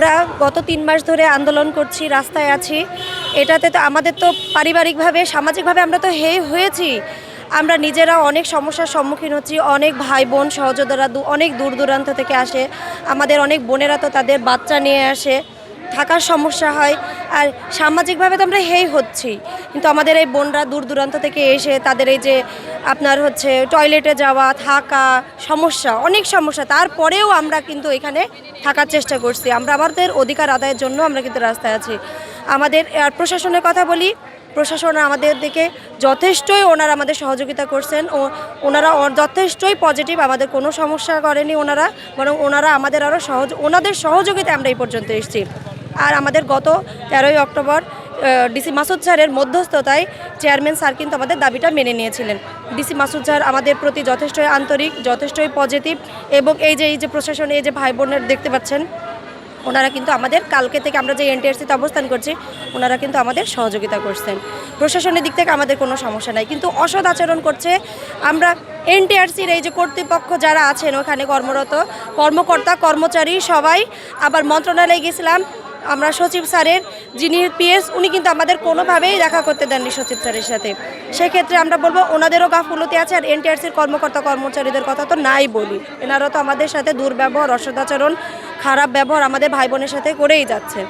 আমরা গত ৩ মাস ধরে আন্দোলন করছি, রাস্তায় আছি। এটাতে তো আমাদের তো পারিবারিকভাবে, সামাজিকভাবে আমরা তো হয়েছি। আমরা নিজেরাও অনেক সমস্যার সম্মুখীন হচ্ছি। অনেক ভাই বোন সহযোদ্ধারা অনেক দূর দূরান্ত থেকে আসে। আমাদের অনেক বোনেরা তো তাদের বাচ্চা নিয়ে আসে, থাকার সমস্যা হয়। আর সামাজিকভাবে তো আমরা হচ্ছি, কিন্তু আমাদের এই বোনরা দূর দূরান্ত থেকে এসে তাদের এই যে আপনার হচ্ছে টয়লেটে যাওয়া, থাকা, সমস্যা, অনেক সমস্যা। তারপরেও আমরা কিন্তু এখানে থাকার চেষ্টা করছি। আমরা আমাদের অধিকার আদায়ের জন্য আমরা কিন্তু রাস্তায় আছি। আমাদের প্রশাসনের কথা বলি, প্রশাসন আমাদের দিকে যথেষ্টই ওনারা আমাদের সহযোগিতা করছেন ও ওনারা যথেষ্টই পজিটিভ, আমাদের কোনো সমস্যা করেনি ওনারা, বরং ওনারা আমাদের আরও ওনাদের সহযোগিতা আমরা এই পর্যন্ত এসেছি। আর আমাদের গত 13ই অক্টোবর ডিসি মাসুদ স্যারের মধ্যস্থতায় চেয়ারম্যান স্যার কিন্তু আমাদের দাবিটা মেনে নিয়েছিলেন। ডিসি মাসুদ স্যার আমাদের প্রতি যথেষ্টই আন্তরিক, যথেষ্টই পজিটিভ, এবং এই যে প্রশাসনে এই যে ভাই বোনের দেখতে পাচ্ছেন, ওনারা কিন্তু আমাদের কালকে থেকে আমরা যে এনটিআরসিতে অবস্থান করছি, ওনারা কিন্তু আমাদের সহযোগিতা করছেন। প্রশাসনের দিক থেকে আমাদের কোনো সমস্যা নাই, কিন্তু অসৎ আচরণ করছে। আমরা এনটিআরসির এই যে কর্তৃপক্ষ যারা আছেন ওখানে কর্মরত কর্মকর্তা কর্মচারী সবাই, আবার মন্ত্রণালয়ে গেছিলাম, আমরা সচিব স্যারের যিনি পিএস, উনি কিন্তু আমাদের কোনোভাবেই দেখা করতে দেননি সচিব স্যারের সাথে। সেক্ষেত্রে আমরা বলবো ওনাদেরও গাফুলতি আছে। আর এনটিআরসির কর্মকর্তা কর্মচারীদের কথা তো নাই বলি, এনারা তো আমাদের সাথে দুর্ব্যবহার, অসদাচরণ, খারাপ ব্যবহার আমাদের ভাই বোনের সাথে করেই যাচ্ছে।